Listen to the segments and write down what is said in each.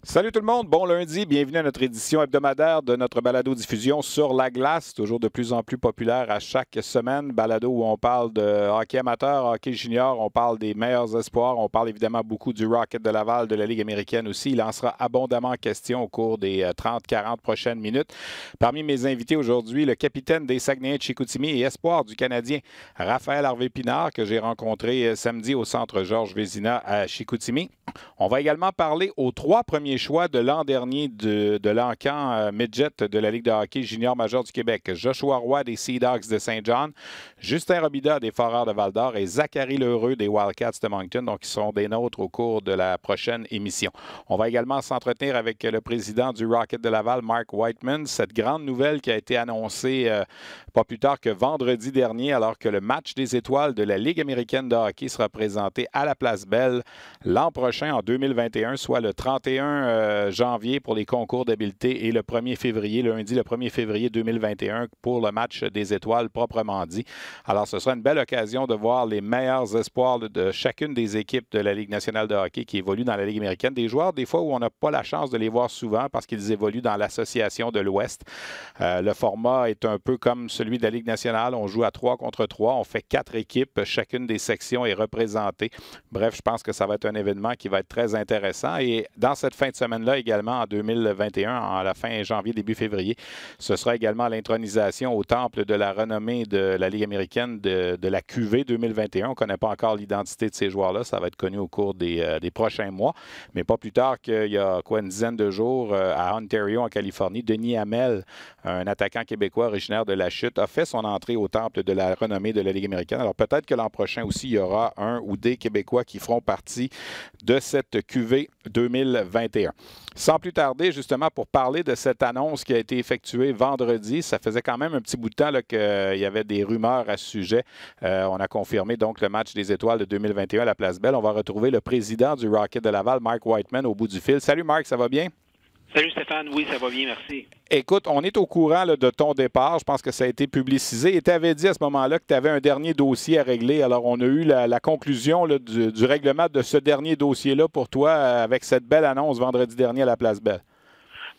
Salut tout le monde, bon lundi, bienvenue à notre édition hebdomadaire de notre balado-diffusion sur la glace, toujours de plus en plus populaire à chaque semaine. Balado où on parle de hockey amateur, hockey junior, on parle des meilleurs espoirs, on parle évidemment beaucoup du Rocket de Laval, de la Ligue américaine aussi. Il en sera abondamment question au cours des 30-40 prochaines minutes. Parmi mes invités aujourd'hui, le capitaine des Saguenayens de Chicoutimi et espoir du Canadien, Raphaël Harvey-Pinard, que j'ai rencontré samedi au centre Georges Vézina à Chicoutimi. On va également parler aux trois premiers choix de l'an dernier de l'encan midget de la Ligue de hockey junior majeur du Québec. Joshua Roy des Sea Dogs de Saint-John, Justin Robida des Foreurs de Val-d'Or et Zachary Lheureux des Wildcats de Moncton. Donc, ils seront des nôtres au cours de la prochaine émission. On va également s'entretenir avec le président du Rocket de Laval, Mark Whiteman. Cette grande nouvelle qui a été annoncée pas plus tard que vendredi dernier, alors que le match des étoiles de la Ligue américaine de hockey sera présenté à la Place Belle l'an prochain, en 2021, soit le 31 janvier pour les concours d'habileté et le 1er février, lundi le 1er février 2021 pour le match des étoiles proprement dit. Alors, ce sera une belle occasion de voir les meilleurs espoirs de chacune des équipes de la Ligue nationale de hockey qui évoluent dans la Ligue américaine. Des joueurs, des fois, où on n'a pas la chance de les voir souvent parce qu'ils évoluent dans l'Association de l'Ouest. Le format est un peu comme celui de la Ligue nationale. On joue à 3 contre 3. On fait 4 équipes. Chacune des sections est représentée. Bref, je pense que ça va être un événement qui va être très intéressant. Et dans cette fin de semaine-là également, en 2021, à la fin janvier, début février, ce sera également l'intronisation au temple de la renommée de la Ligue américaine de la QV 2021. On ne connaît pas encore l'identité de ces joueurs-là. Ça va être connu au cours des prochains mois. Mais pas plus tard qu'il y a une dizaine de jours à Ontario, en Californie, Denis Hamel, un attaquant québécois originaire de La Chute, a fait son entrée au temple de la renommée de la Ligue américaine. Alors peut-être que l'an prochain aussi, il y aura un ou des Québécois qui feront partie de cette QV 2021. Sans plus tarder, justement, pour parler de cette annonce qui a été effectuée vendredi, ça faisait quand même un petit bout de temps qu'il y avait des rumeurs à ce sujet. On a confirmé donc le match des étoiles de 2021 à la Place Belle. On va retrouver le président du Rocket de Laval, Mark Whiteman, au bout du fil. Salut Mark, ça va bien? Salut Stéphane, oui, ça va bien, merci. Écoute, on est au courant là, de ton départ. Je pense que ça a été publicisé. Et tu avais dit à ce moment-là que tu avais un dernier dossier à régler. Alors, on a eu la conclusion là, du règlement de ce dernier dossier-là pour toi avec cette belle annonce vendredi dernier à la Place Belle.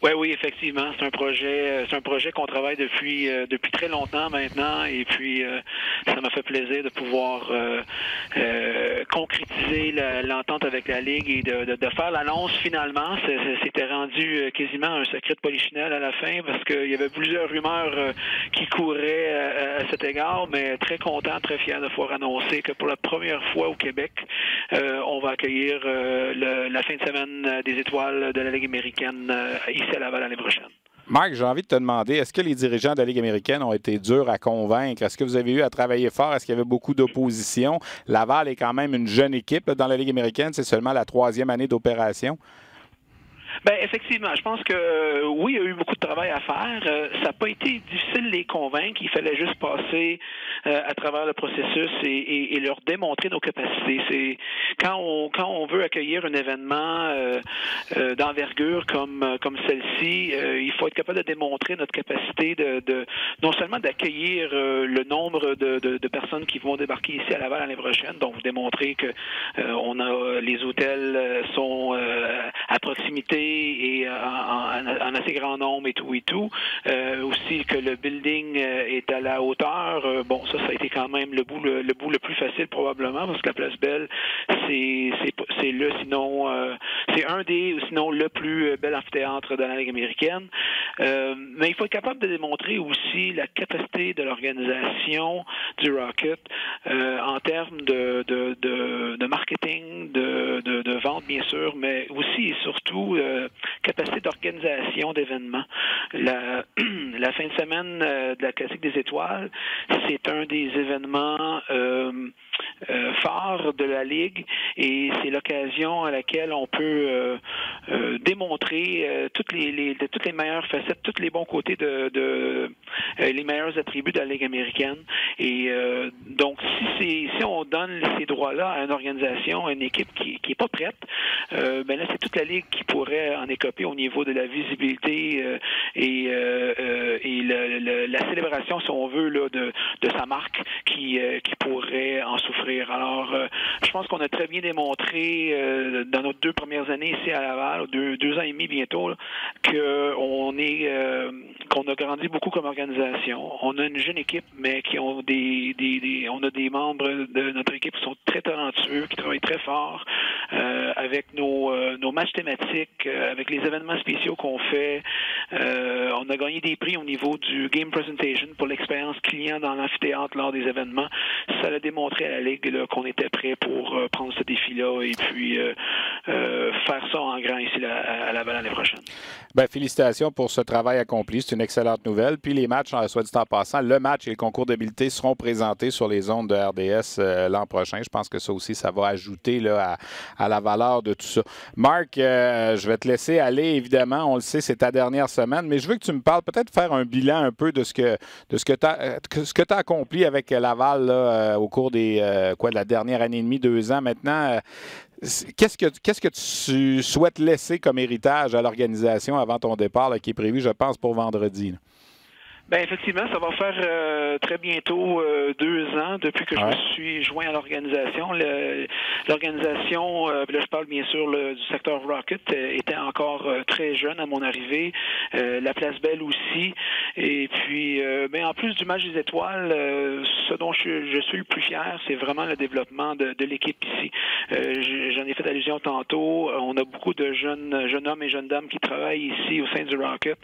Oui, effectivement, c'est un projet qu'on travaille depuis très longtemps maintenant, et puis ça m'a fait plaisir de pouvoir concrétiser l'entente avec la Ligue et de faire l'annonce finalement. C'était rendu quasiment un secret de polichinelle à la fin parce qu'il y avait plusieurs rumeurs qui couraient à cet égard, mais très content, très fier de pouvoir annoncer que pour la première fois au Québec, on va accueillir la fin de semaine des étoiles de la Ligue américaine ici à Laval l'année prochaine. Marc, j'ai envie de te demander, est-ce que les dirigeants de la Ligue américaine ont été durs à convaincre? Est-ce que vous avez eu à travailler fort? Est-ce qu'il y avait beaucoup d'opposition? Laval est quand même une jeune équipe là, dans la Ligue américaine. C'est seulement la 3e année d'opération. Ben effectivement, je pense que oui, il y a eu beaucoup de travail à faire. Ça n'a pas été difficile de les convaincre. Il fallait juste passer à travers le processus et leur démontrer nos capacités. C'est quand on veut accueillir un événement d'envergure comme celle-ci, il faut être capable de démontrer notre capacité de non seulement d'accueillir le nombre de personnes qui vont débarquer ici à Laval l'année prochaine, donc démontrer que les hôtels sont à proximité et en assez grand nombre et tout. Aussi que le building est à la hauteur. Ça a été quand même le bout le plus facile probablement parce que la Place Belle, c'est un des, sinon le plus bel amphithéâtre de la Ligue américaine. Mais il faut être capable de démontrer aussi la capacité de l'organisation du Rocket en termes de marketing, de vente bien sûr, mais aussi et surtout capacité d'organisation d'événements. La fin de semaine de la Classique des Étoiles, c'est un des événements forts de la Ligue et c'est l'occasion à laquelle on peut démontrer toutes les meilleures facettes, tous les bons côtés les meilleurs attributs de la Ligue américaine. Et donc, si on donne ces droits-là à une organisation, à une équipe qui est pas prête, ben là, c'est toute la Ligue qui pourrait en écoper au niveau de la visibilité et la célébration, si on veut, là, de sa marque qui pourrait en souffrir. Alors, je pense qu'on a très bien démontré dans nos 2 premières années ici à Laval Laval, 2 ans et demi bientôt, qu'on a grandi beaucoup comme organisation. On a une jeune équipe, mais qui ont on a des membres de notre équipe qui sont très talentueux, qui travaillent très fort, avec nos matchs thématiques, avec les événements spéciaux qu'on fait. On a gagné des prix au niveau du Game Presentation pour l'expérience client dans l'amphithéâtre lors des événements. Ça a démontré à la Ligue là, qu'on était prêt pour prendre ce défi-là et puis faire ça en grand ici à Laval l'année prochaine. Bien, félicitations pour ce travail accompli. C'est une excellente nouvelle. Puis les matchs, soit dit en passant, le match et le concours d'habileté seront présentés sur les ondes de RDS l'an prochain. Je pense que ça aussi, ça va ajouter là, à la valeur de tout ça. Marc, je vais te laisser aller, évidemment. On le sait, c'est ta dernière semaine, mais je veux que tu me parles, peut-être faire un bilan un peu de ce que tu as accompli avec Laval là, au cours de la dernière année et demie, 2 ans maintenant. Qu'est-ce que tu souhaites laisser comme héritage à l'organisation avant ton départ, là, qui est prévu, je pense, pour vendredi? Là? Ben effectivement, ça va faire très bientôt 2 ans depuis que je me suis joint à l'organisation. L'organisation, là je parle bien sûr du secteur Rocket, était encore très jeune à mon arrivée. La Place Belle aussi. Et puis, ben en plus du match des étoiles, ce dont je suis le plus fier, c'est vraiment le développement de l'équipe ici. J'en ai fait allusion tantôt. On a beaucoup de jeunes hommes et jeunes dames qui travaillent ici au sein du Rocket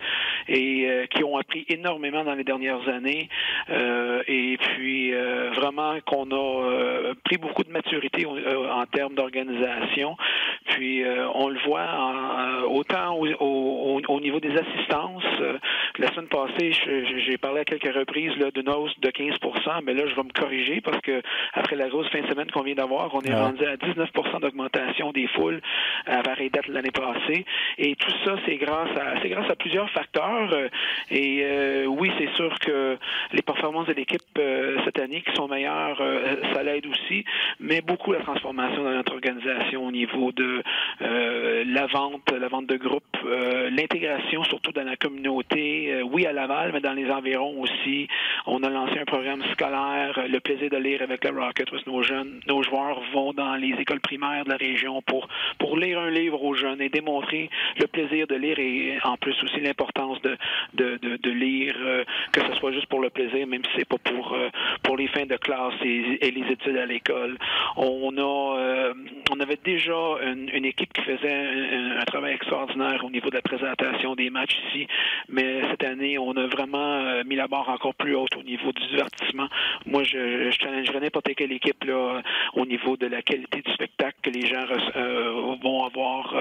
et qui ont appris énormément dans les dernières années et puis vraiment qu'on a pris beaucoup de maturité en termes d'organisation. Puis on le voit autant au niveau des assistances. La semaine passée, j'ai parlé à quelques reprises là, d'une hausse de 15%, mais là je vais me corriger parce que après la grosse fin de semaine qu'on vient d'avoir, on est rendu à 19% d'augmentation des foules à pareille date l'année passée. Et tout ça, c'est grâce à plusieurs facteurs. Et oui, c'est sûr que les performances de l'équipe cette année qui sont meilleures, ça l'aide aussi, mais beaucoup la transformation dans notre organisation au niveau de la vente de groupe, l'intégration surtout dans la communauté, oui à Laval, mais dans les environs aussi. On a lancé un programme scolaire, le plaisir de lire avec le Rocket, parce que nos joueurs vont dans les écoles primaires de la région pour lire un livre aux jeunes et démontrer le plaisir de lire et en plus aussi l'importance de lire, que ce soit juste pour le plaisir, même si c'est pas pour les fins de classe et les études à l'école. On avait déjà une équipe qui faisait un travail extraordinaire au niveau de la présentation des matchs ici, mais cette année, on a vraiment mis la barre encore plus haute au niveau du divertissement. Moi, je challengerais n'importe quelle équipe là, au niveau de la qualité du spectacle que les gens vont avoir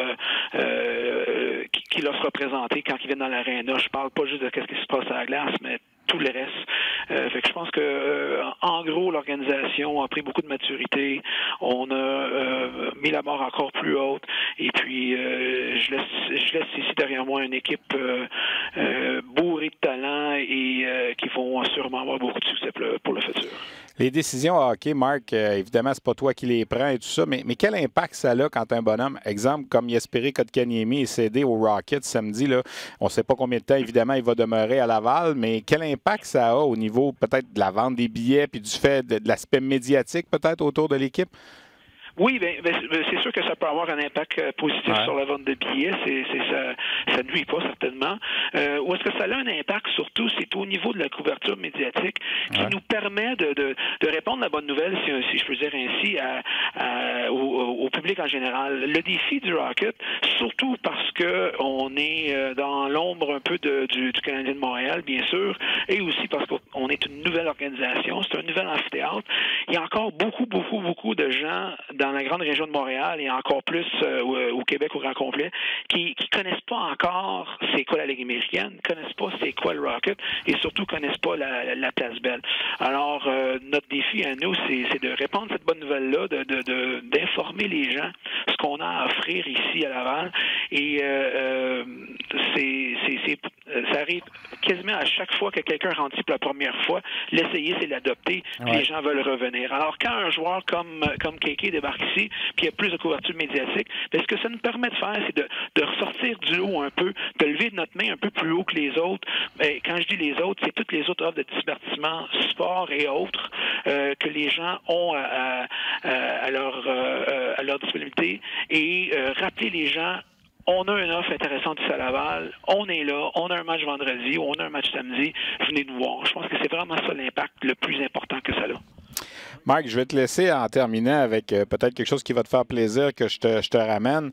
qui leur sera présenté quand ils viennent dans l'aréna. Je parle pas juste de ce qui se passe à la glace, mais tout le reste. Fait que je pense que en gros, l'organisation a pris beaucoup de maturité. On a mis la barre encore plus haute. Et puis je laisse ici derrière moi une équipe bourrée de talent et qui vont sûrement avoir beaucoup de succès pour le futur. Les décisions à hockey, Marc, évidemment, c'est pas toi qui les prends et tout ça, mais quel impact ça a quand un bonhomme, exemple, comme Jesperi Kotkaniemi est cédé au Rocket samedi, là, on ne sait pas combien de temps, évidemment, il va demeurer à Laval, mais quel impact ça a au niveau peut-être de la vente des billets puis du fait de l'aspect médiatique peut-être autour de l'équipe? Oui, c'est sûr que ça peut avoir un impact positif sur la vente de billets. Ça nuit pas certainement. Où est-ce que ça a un impact surtout, c'est au niveau de la couverture médiatique qui nous permet de répondre à la bonne nouvelle, si je peux dire ainsi, au public en général. Le défi du Rocket, surtout parce que on est dans l'ombre un peu du Canadien de Montréal, bien sûr, et aussi parce qu'on est une nouvelle organisation, c'est un nouvel amphithéâtre. Il y a encore beaucoup de gens dans la grande région de Montréal et encore plus au Québec au grand complet, qui connaissent pas encore c'est quoi la Ligue américaine, connaissent pas c'est quoi le Rocket et surtout connaissent pas la Place Belle. Alors, notre défi à nous, c'est de répandre cette bonne nouvelle-là, d'informer les gens ce qu'on a à offrir ici à Laval. Et ça arrive quasiment à chaque fois que quelqu'un rentre ici pour la première fois, l'essayer, c'est l'adopter, puis les gens veulent revenir. Alors, quand un joueur comme Kéké débarque ici, puis il y a plus de couverture médiatique, bien, ce que ça nous permet de faire, c'est de ressortir du lot un peu, de lever notre main un peu plus haut que les autres. Et quand je dis les autres, c'est toutes les autres offres de divertissement, sport et autres que les gens ont à leur disponibilité et rappeler les gens on a une offre intéressante ici à Laval, on est là, on a un match vendredi, on a un match samedi, venez nous voir. Je pense que c'est vraiment ça l'impact le plus important que ça a. Marc, je vais te laisser en terminant avec peut-être quelque chose qui va te faire plaisir que je te ramène.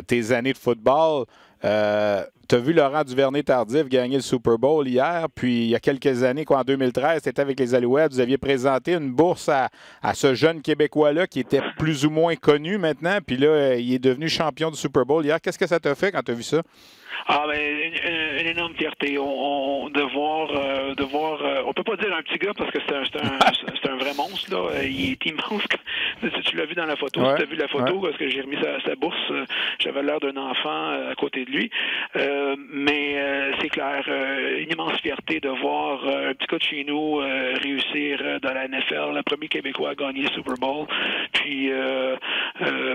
Tes années de football. Tu as vu Laurent Duvernay-Tardif gagner le Super Bowl hier, puis il y a quelques années, en 2013, tu étais avec les Alouettes, vous aviez présenté une bourse à ce jeune Québécois-là qui était plus ou moins connu maintenant, puis là, il est devenu champion du Super Bowl hier. Qu'est-ce que ça t'a fait quand tu as vu ça? Ah ben une énorme fierté de voir on peut pas dire un petit gars parce que c'est un vrai monstre là, il est immense. Tu l'as vu dans la photo, ouais, tu as vu la photo parce que j'ai remis sa bourse, j'avais l'air d'un enfant à côté de lui. Mais c'est clair, une immense fierté de voir un petit gars de chez nous réussir dans la NFL, le premier Québécois à gagner le Super Bowl. Puis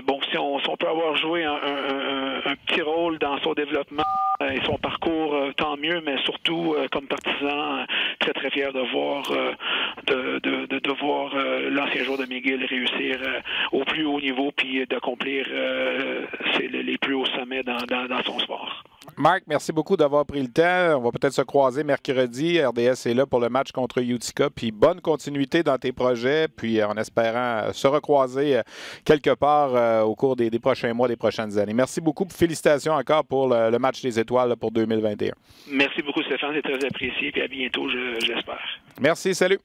bon, si on peut avoir joué un petit rôle dans son développement et son parcours, tant mieux, mais surtout comme partisan, très très fier de voir l'ancien joueur de McGill réussir au plus haut niveau puis d'accomplir les plus hauts sommets dans son sport. Marc, merci beaucoup d'avoir pris le temps. On va peut-être se croiser mercredi. RDS est là pour le match contre Utica. Puis bonne continuité dans tes projets. Puis en espérant se recroiser quelque part au cours des prochains mois, des prochaines années. Merci beaucoup. Félicitations encore pour le match des étoiles là, pour 2021. Merci beaucoup, Stéphane. C'est très apprécié. Puis à bientôt, j'espère. Merci. Salut.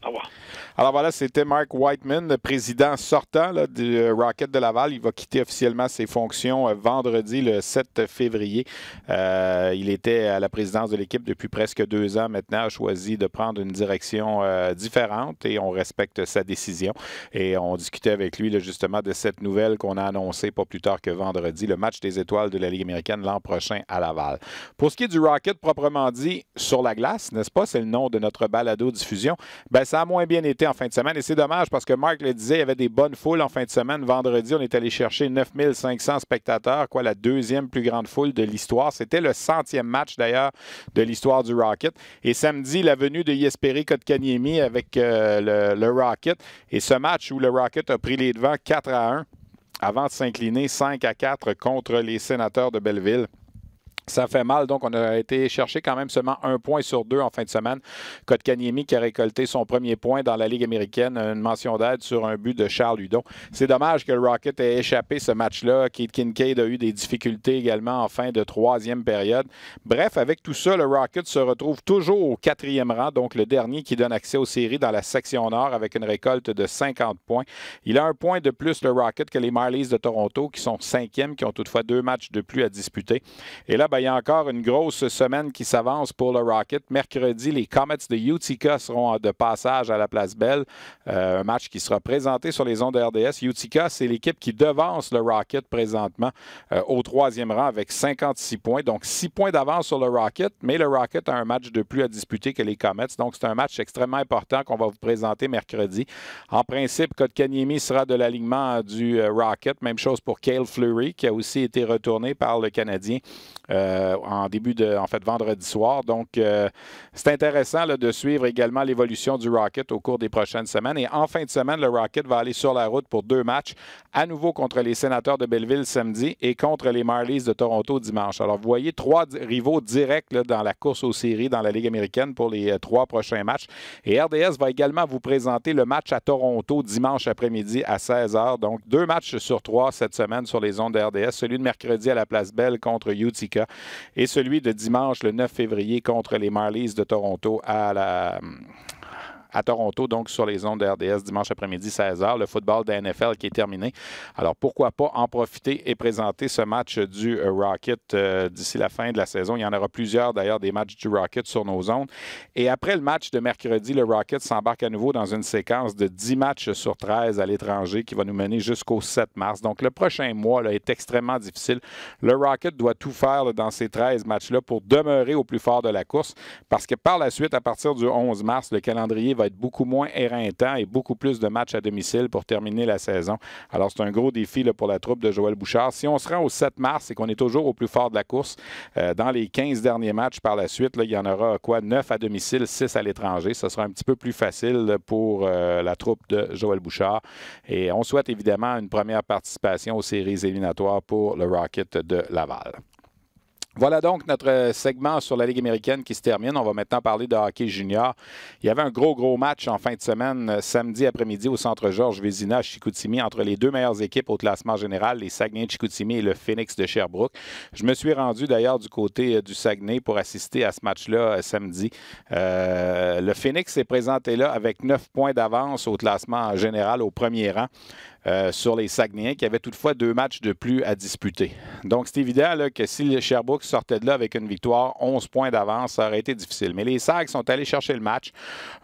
Au revoir. Alors voilà, c'était Mark Whiteman, le président sortant là, du Rocket de Laval. Il va quitter officiellement ses fonctions vendredi, le 7 février. Il était à la présidence de l'équipe depuis presque 2 ans maintenant, a choisi de prendre une direction différente et on respecte sa décision. Et on discutait avec lui là, justement de cette nouvelle qu'on a annoncée pas plus tard que vendredi, le match des étoiles de la Ligue américaine l'an prochain à Laval. Pour ce qui est du Rocket proprement dit, sur la glace, n'est-ce pas? C'est le nom de notre balado-diffusion. Ben, ça a moins bien été en fin de semaine et c'est dommage parce que Marc le disait, il y avait des bonnes foules en fin de semaine. Vendredi, on est allé chercher 9500 spectateurs, la deuxième plus grande foule de l'histoire. C'était le 100e match d'ailleurs de l'histoire du Rocket. Et samedi, la venue de Jesperi Kotkaniemi avec le Rocket. Et ce match où le Rocket a pris les devants 4-1 avant de s'incliner 5-4 contre les Sénateurs de Belleville. Ça fait mal, donc on a été chercher quand même seulement 1 point sur 2 en fin de semaine. Kotkaniemi qui a récolté son premier point dans la Ligue américaine, une mention d'aide sur un but de Charles Hudon. C'est dommage que le Rocket ait échappé ce match-là. Keith Kincaid a eu des difficultés également en fin de 3e période. Bref, avec tout ça, le Rocket se retrouve toujours au 4e rang, donc le dernier qui donne accès aux séries dans la section nord avec une récolte de 50 points. Il a 1 point de plus, le Rocket, que les Marlies de Toronto qui sont 5e, qui ont toutefois 2 matchs de plus à disputer. Et là, il y a encore une grosse semaine qui s'avance pour le Rocket. Mercredi, les Comets de Utica seront de passage à la Place Belle. Un match qui sera présenté sur les ondes de RDS. Utica, c'est l'équipe qui devance le Rocket présentement au 3e rang avec 56 points. Donc, 6 points d'avance sur le Rocket, mais le Rocket a un match de plus à disputer que les Comets. Donc, c'est un match extrêmement important qu'on va vous présenter mercredi. En principe, Kotkaniemi sera de l'alignement du Rocket. Même chose pour Cale Fleury, qui a aussi été retourné par le Canadien vendredi soir. Donc, c'est intéressant là, de suivre également l'évolution du Rocket au cours des prochaines semaines. Et en fin de semaine, le Rocket va aller sur la route pour 2 matchs, à nouveau contre les Sénateurs de Belleville samedi et contre les Marlies de Toronto dimanche. Alors, vous voyez 3 rivaux directs là, dans la course aux séries dans la Ligue américaine pour les 3 prochains matchs. Et RDS va également vous présenter le match à Toronto dimanche après-midi à 16h. Donc, 2 matchs sur 3 cette semaine sur les ondes de RDS. Celui de mercredi à la Place Belle contre Utica et celui de dimanche, le 9 février, contre les Marlies de Toronto à Toronto, donc sur les ondes de RDS, dimanche après-midi, 16h. Le football de la NFL qui est terminé. Alors, pourquoi pas en profiter et présenter ce match du Rocket d'ici la fin de la saison. Il y en aura plusieurs, d'ailleurs, des matchs du Rocket sur nos ondes. Et après le match de mercredi, le Rocket s'embarque à nouveau dans une séquence de 10 matchs sur 13 à l'étranger qui va nous mener jusqu'au 7 mars. Donc, le prochain mois là, est extrêmement difficile. Le Rocket doit tout faire là, dans ces 13 matchs-là pour demeurer au plus fort de la course parce que par la suite, à partir du 11 mars, le calendrier va va être beaucoup moins éreintant et beaucoup plus de matchs à domicile pour terminer la saison. Alors, c'est un gros défi là, pour la troupe de Joël Bouchard. Si on se rend au 7 mars et qu'on est toujours au plus fort de la course, dans les 15 derniers matchs par la suite, là, il y en aura 9 à domicile, 6 à l'étranger. Ce sera un petit peu plus facile pour la troupe de Joël Bouchard. Et on souhaite évidemment une première participation aux séries éliminatoires pour le Rocket de Laval. Voilà donc notre segment sur la Ligue américaine qui se termine. On va maintenant parler de hockey junior. Il y avait un gros match en fin de semaine, samedi après-midi au centre Georges Vézina à Chicoutimi, entre les deux meilleures équipes au classement général, les Saguenay de Chicoutimi et le Phoenix de Sherbrooke. Je me suis rendu d'ailleurs du côté du Saguenay pour assister à ce match-là samedi. Le Phoenix s'est présenté là avec 9 points d'avance au classement général au premier rang. Sur les Saguenayens qui avaient toutefois 2 matchs de plus à disputer. Donc, c'est évident là, que si le Sherbrooke sortait de là avec une victoire, 11 points d'avance, ça aurait été difficile. Mais les Sags sont allés chercher le match.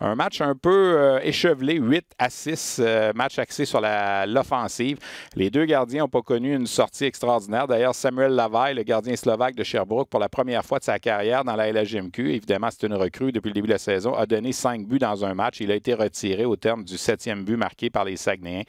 Un match un peu échevelé, 8-6, match axé sur l'offensive. Les deux gardiens n'ont pas connu une sortie extraordinaire. D'ailleurs, Samuel Lavaille, le gardien slovaque de Sherbrooke, pour la première fois de sa carrière dans la LHJMQ, évidemment, c'est une recrue depuis le début de la saison, a donné 5 buts dans un match. Il a été retiré au terme du 7e but marqué par les Saguenayens.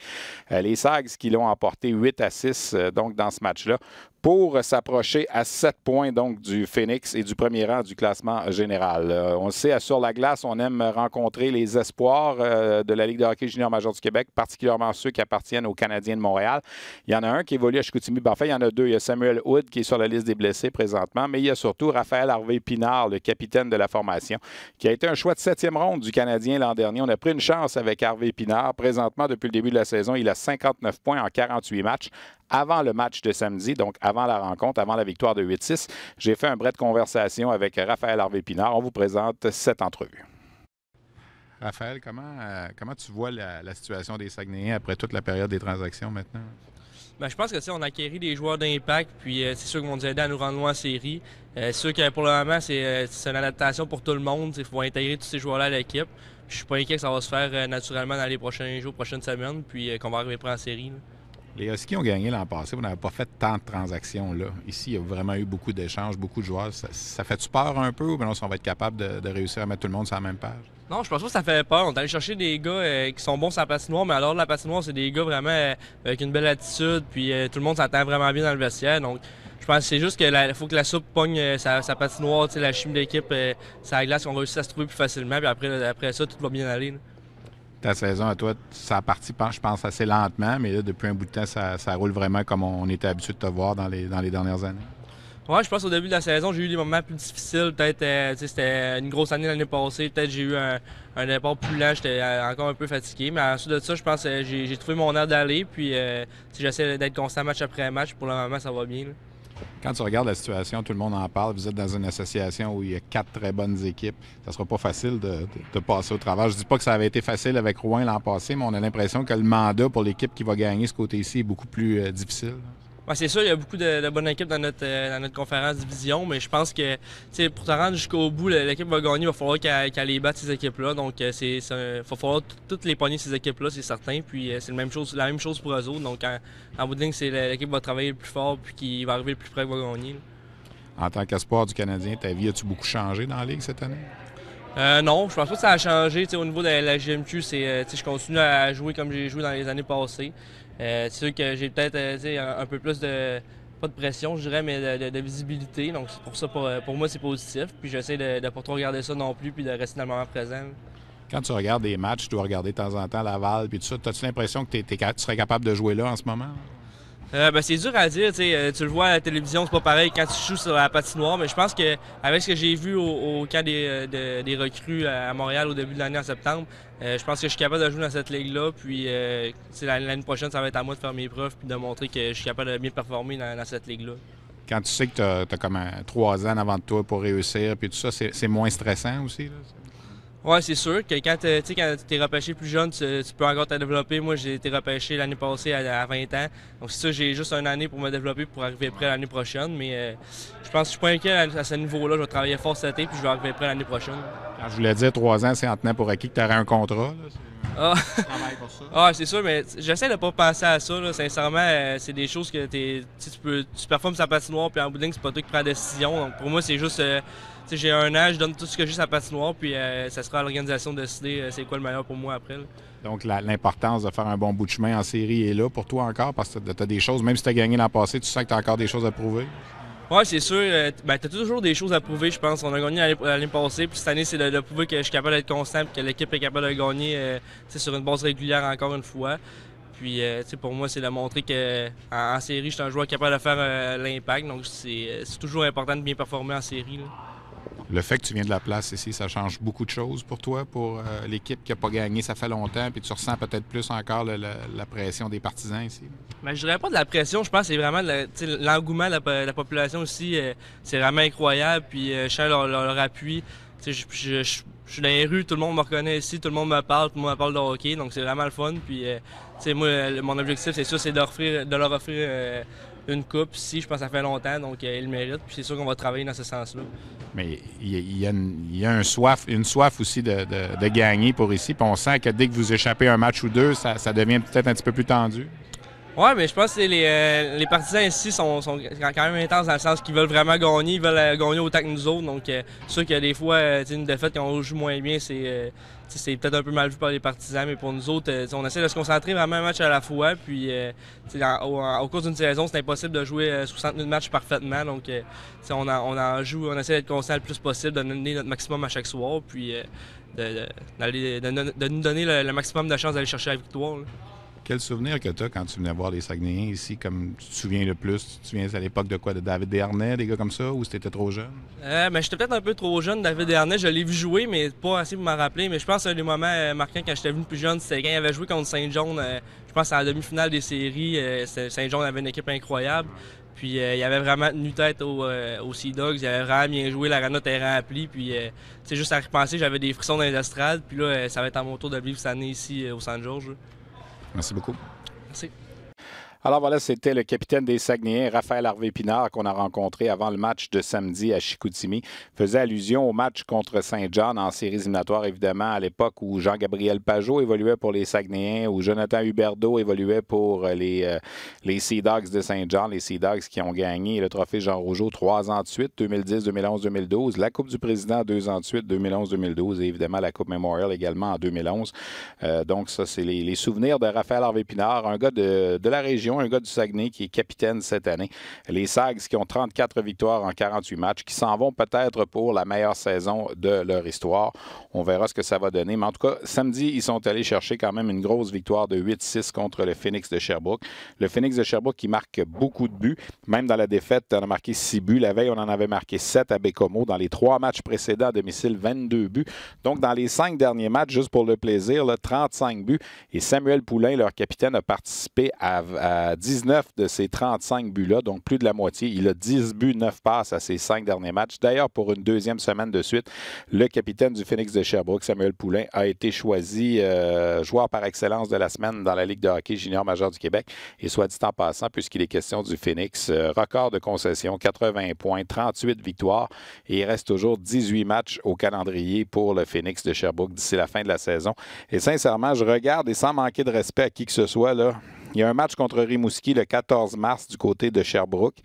Les Sags qui l'ont emporté 8-6 donc dans ce match-là pour s'approcher à 7 points donc du Phoenix et du premier rang du classement général. On le sait, sur la glace, on aime rencontrer les espoirs de la Ligue de hockey junior major du Québec, particulièrement ceux qui appartiennent aux Canadiens de Montréal. Il y en a un qui évolue à Chicoutimi. Ben, en fait, il y en a 2. Il y a Samuel Hood qui est sur la liste des blessés présentement, mais il y a surtout Raphaël Harvey-Pinard, le capitaine de la formation, qui a été un choix de 7e ronde du Canadien l'an dernier. On a pris une chance avec Harvey-Pinard. Présentement, depuis le début de la saison, il a 59 points en 48 matchs. Avant le match de samedi, donc avant la rencontre, avant la victoire de 8-6, j'ai fait un bref de conversation avec Raphaël Harvey-Pinard. On vous présente cette entrevue. Raphaël, comment tu vois la situation des Saguenayens après toute la période des transactions maintenant? Bien, je pense que on a acquis des joueurs d'impact, puis c'est sûr qu'ils vont nous aider à nous rendre loin en série. C'est sûr que pour le moment, c'est une adaptation pour tout le monde. Il faut intégrer tous ces joueurs-là à l'équipe. Je suis pas inquiet que ça va se faire naturellement dans les prochains jours, prochaines semaines, puis qu'on va arriver prêt en série. Là. Les Huskies ont gagné l'an passé. Vous n'avez pas fait tant de transactions là. Ici, il y a vraiment eu beaucoup d'échanges, beaucoup de joueurs. Ça fait-tu peur un peu ou bien on va être capable de réussir à mettre tout le monde sur la même page? Non, je pense pas que ça fait peur. On est allé chercher des gars qui sont bons sur la patinoire, mais alors la patinoire, c'est des gars vraiment avec une belle attitude, puis tout le monde s'entend vraiment bien dans le vestiaire. Donc, je pense que c'est juste qu'il faut que la soupe pogne sa patinoire, la chimie d'équipe, sa glace, on réussit à se trouver plus facilement, puis après ça, tout va bien aller. Là. Ta saison à toi, ça a parti, je pense, assez lentement, mais là, depuis un bout de temps, ça roule vraiment comme on était habitué de te voir dans les dernières années. Oui, je pense qu'au début de la saison, j'ai eu des moments plus difficiles. Peut-être, c'était une grosse année l'année passée. Peut-être j'ai eu un départ plus lent. J'étais encore un peu fatigué. Mais ensuite de ça, je pense que j'ai trouvé mon air d'aller. Puis, j'essaie d'être constant match après match. Pour le moment, ça va bien. Là. Quand tu regardes la situation, tout le monde en parle. Vous êtes dans une association où il y a 4 très bonnes équipes. Ça sera pas facile de passer au travers. Je dis pas que ça avait été facile avec Rouen l'an passé, mais on a l'impression que le mandat pour l'équipe qui va gagner ce côté-ci est beaucoup plus difficile. Ouais, c'est sûr, il y a beaucoup de bonnes équipes dans notre conférence division, mais je pense que pour te rendre jusqu'au bout, l'équipe va gagner, il va falloir qu'elle les batte, ces équipes-là. Donc, il va falloir toutes les pogner, ces équipes-là, c'est certain. Puis, c'est la même chose pour eux autres. Donc, en bout de ligne, l'équipe va travailler le plus fort puis qui va arriver le plus près qui va gagner. Là. En tant qu'espoir du Canadien, ta vie, as-tu beaucoup changé dans la Ligue cette année? Non, je pense pas que ça a changé. Au niveau de la GMQ, je continue à jouer comme j'ai joué dans les années passées. C'est sûr que j'ai peut-être un peu plus pas de pression, je dirais, mais de visibilité. Donc, c'est pour ça, pour moi, c'est positif. Puis j'essaie de ne pas trop regarder ça non plus, puis de rester dans le moment présent. Quand tu regardes des matchs, tu dois regarder de temps en temps Laval, puis tout ça. As-tu l'impression que tu serais capable de jouer là en ce moment? C'est dur à dire, tu le vois à la télévision, c'est pas pareil quand tu joues sur la patinoire, mais je pense qu'avec ce que j'ai vu au camp des recrues à Montréal au début de l'année en septembre, je pense que je suis capable de jouer dans cette ligue-là, puis l'année prochaine, ça va être à moi de faire mes preuves puis de montrer que je suis capable de bien performer dans cette ligue-là. Quand tu sais que tu as comme 3 ans avant de toi pour réussir, puis tout ça, c'est moins stressant aussi, là? Oui, c'est sûr que quand tu es repêché plus jeune, tu peux encore te développer. Moi, j'ai été repêché l'année passée à 20 ans. Donc, c'est ça, j'ai juste une année pour me développer pour arriver prêt l'année prochaine. Mais je pense que je suis pas inquiet à ce niveau-là. Je vais travailler fort cet été puis je vais arriver prêt l'année prochaine. Quand je voulais dire 3 ans, c'est en tenant pour acquis que tu aurais un contrat. Là, Ah, travailles pour ça? ah c'est sûr, mais j'essaie de pas penser à ça. Là. Sincèrement, c'est des choses que tu performes sa patinoire, puis en bout de ligne, c'est pas toi qui prends la décision. Donc pour moi, c'est juste, j'ai un an, je donne tout ce que j'ai sur la patinoire, puis ça sera à l'organisation de décider c'est quoi le meilleur pour moi après. Là. Donc, l'importance de faire un bon bout de chemin en série est là pour toi encore, parce que tu as des choses, même si tu as gagné l'an passé, tu sens que tu as encore des choses à prouver? Oui, c'est sûr. Tu as toujours des choses à prouver, je pense. On a gagné l'année passée, puis cette année, c'est de prouver que je suis capable d'être constant et que l'équipe est capable de gagner sur une base régulière encore une fois. Puis, pour moi, c'est de montrer qu'en série, je suis un joueur capable de faire l'impact. Donc, c'est toujours important de bien performer en série. Là. Le fait que tu viens de la place ici, ça change beaucoup de choses pour toi, pour l'équipe qui n'a pas gagné, ça fait longtemps, puis tu ressens peut-être plus encore la pression des partisans ici? Ben, je dirais pas de la pression, je pense que c'est vraiment l'engouement de la population aussi. C'est vraiment incroyable, puis je sens leur appui. Je suis dans les rues, tout le monde me reconnaît ici, tout le monde me parle, tout le monde me parle de hockey, donc c'est vraiment le fun. Puis, moi, mon objectif, c'est sûr, c'est de leur offrir une coupe ici. Je pense que ça fait longtemps, donc ils le méritent. Puis c'est sûr qu'on va travailler dans ce sens-là. Mais il y a une soif aussi de gagner pour ici. Puis on sent que dès que vous échappez un match ou deux, ça devient peut-être un petit peu plus tendu. Oui, mais je pense que les partisans ici sont quand même intenses dans le sens qu'ils veulent vraiment gagner. Ils veulent gagner autant que nous autres. Donc, c'est sûr qu'il y a des fois, une défaite quand on joue moins bien, c'est peut-être un peu mal vu par les partisans. Mais pour nous autres, on essaie de se concentrer vraiment un match à la fois. Puis, au cours d'une saison, c'est impossible de jouer 60 minutes de match parfaitement. Donc, on en joue, on essaie d'être constant le plus possible, de donner notre maximum à chaque soir. Puis, de nous donner le maximum de chances d'aller chercher la victoire. Là. Quel souvenir que tu as quand tu venais voir les Saguenayens ici, comme tu te souviens le plus? Tu te souviens à l'époque de quoi? De David Desharnais, des gars comme ça, ou c'était trop jeune? J'étais peut-être un peu trop jeune, David Desharnais. Je l'ai vu jouer, mais pas assez pour m'en rappeler. Mais je pense que un des moments marquants quand j'étais venu plus jeune, c'était quand il avait joué contre Saint-John. Je pense à la demi-finale des séries. Saint-John avait une équipe incroyable. Puis il avait vraiment tenu tête aux Sea Dogs. Il avait vraiment bien joué. L'arena était remplie. Puis juste à repenser, j'avais des frissons dans les estrades. Puis là, ça va être à mon tour de vivre cette année ici au Saint-Georges. Merci beaucoup. Merci. Alors voilà, c'était le capitaine des Saguenayens, Raphaël Harvey-Pinard, qu'on a rencontré avant le match de samedi à Chicoutimi. Faisait allusion au match contre Saint-John en séries éliminatoires, évidemment, à l'époque où Jean-Gabriel Pajot évoluait pour les Saguenayens, où Jonathan Huberdeau évoluait pour les Sea Dogs de Saint-John, les Sea Dogs qui ont gagné le trophée Jean Rougeau 3 ans de suite, 2010, 2011, 2012, la Coupe du Président 2 ans de suite, 2011, 2012, et évidemment la Coupe Memorial également en 2011. Donc ça, c'est les souvenirs de Raphaël Harvey-Pinard, un gars de la région, un gars du Saguenay qui est capitaine cette année. Les Sags qui ont 34 victoires en 48 matchs, qui s'en vont peut-être pour la meilleure saison de leur histoire. On verra ce que ça va donner. Mais en tout cas, samedi, ils sont allés chercher quand même une grosse victoire de 8-6 contre le Phoenix de Sherbrooke. Le Phoenix de Sherbrooke qui marque beaucoup de buts. Même dans la défaite, on a marqué 6 buts. La veille, on en avait marqué 7 à Bécomo. Dans les 3 matchs précédents à domicile, 22 buts. Donc, dans les 5 derniers matchs, juste pour le plaisir, là, 35 buts. Et Samuel Poulain, leur capitaine, a participé à 19 de ces 35 buts-là, donc plus de la moitié. Il a 10 buts, 9 passes à ses 5 derniers matchs. D'ailleurs, pour une deuxième semaine de suite, le capitaine du Phoenix de Sherbrooke, Samuel Poulain, a été choisi joueur par excellence de la semaine dans la Ligue de hockey junior majeur du Québec. Et soit dit en passant, puisqu'il est question du Phoenix, record de concession, 80 points, 38 victoires. Et il reste toujours 18 matchs au calendrier pour le Phoenix de Sherbrooke d'ici la fin de la saison. Et sincèrement, je regarde et sans manquer de respect à qui que ce soit, là, il y a un match contre Rimouski le 14 mars du côté de Sherbrooke.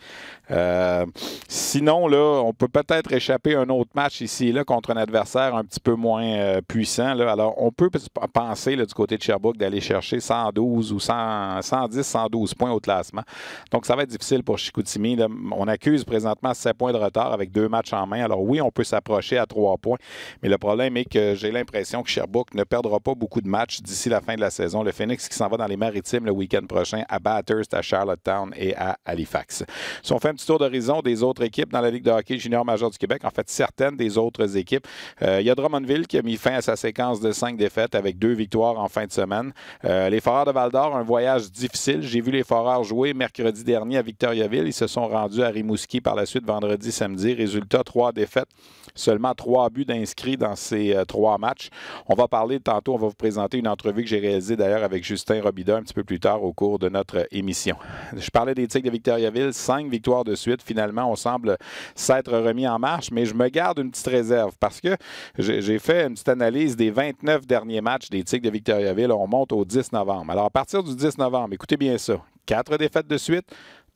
Sinon, là, on peut peut-être échapper à un autre match ici et là contre un adversaire un petit peu moins puissant. Là. Alors, on peut penser là, du côté de Sherbrooke d'aller chercher 112 ou 110, 112 points au classement. Donc, ça va être difficile pour Chicoutimi. Là. On accuse présentement 7 points de retard avec 2 matchs en main. Alors oui, on peut s'approcher à 3 points. Mais le problème est que j'ai l'impression que Sherbrooke ne perdra pas beaucoup de matchs d'ici la fin de la saison. Le Phoenix qui s'en va dans les Maritimes le week-end prochain à Bathurst, à Charlottetown et à Halifax. Si on fait un petit tour d'horizon des autres équipes dans la Ligue de hockey junior majeur du Québec, en fait certaines des autres équipes, il y a Drummondville qui a mis fin à sa séquence de 5 défaites avec 2 victoires en fin de semaine. Les Foreurs de Val-d'Or, un voyage difficile. J'ai vu les Foreurs jouer mercredi dernier à Victoriaville. Ils se sont rendus à Rimouski par la suite vendredi, samedi. Résultat, 3 défaites, seulement 3 buts d'inscrits dans ces 3 matchs. On va parler tantôt, on va vous présenter une entrevue que j'ai réalisée d'ailleurs avec Justin Robida un petit peu plus tard au cours de notre émission. Je parlais des Tigres de Victoriaville, 5 victoires de suite. Finalement, on semble s'être remis en marche, mais je me garde une petite réserve parce que j'ai fait une petite analyse des 29 derniers matchs des Tigres de Victoriaville. On monte au 10 novembre. Alors, à partir du 10 novembre, écoutez bien ça, 4 défaites de suite,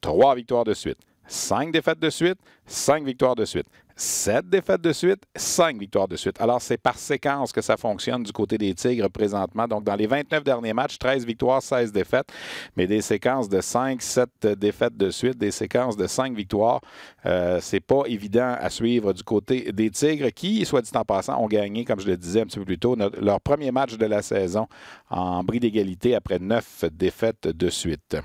3 victoires de suite. 5 défaites de suite, 5 victoires de suite. 7 défaites de suite, 5 victoires de suite. Alors, c'est par séquence que ça fonctionne du côté des Tigres présentement. Donc, dans les 29 derniers matchs, 13 victoires, 16 défaites, mais des séquences de 5, 7 défaites de suite, des séquences de 5 victoires. C'est pas évident à suivre du côté des Tigres qui, soit dit en passant, ont gagné, comme je le disais un petit peu plus tôt, leur premier match de la saison en bris d'égalité après 9 défaites de suite.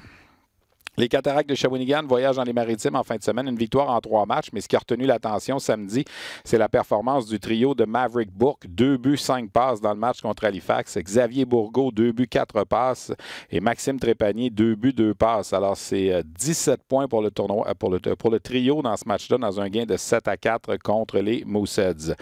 Les Cataractes de Shawinigan voyagent dans les Maritimes en fin de semaine. Une victoire en 3 matchs, mais ce qui a retenu l'attention samedi, c'est la performance du trio de Maverick Bourque. 2 buts, 5 passes dans le match contre Halifax. Xavier Bourgault, 2 buts, 4 passes. Et Maxime Trépanier, 2 buts, 2 passes. Alors, c'est 17 points pour le tournoi, pour le trio dans ce match-là, dans un gain de 7-4 contre les Mooseheads.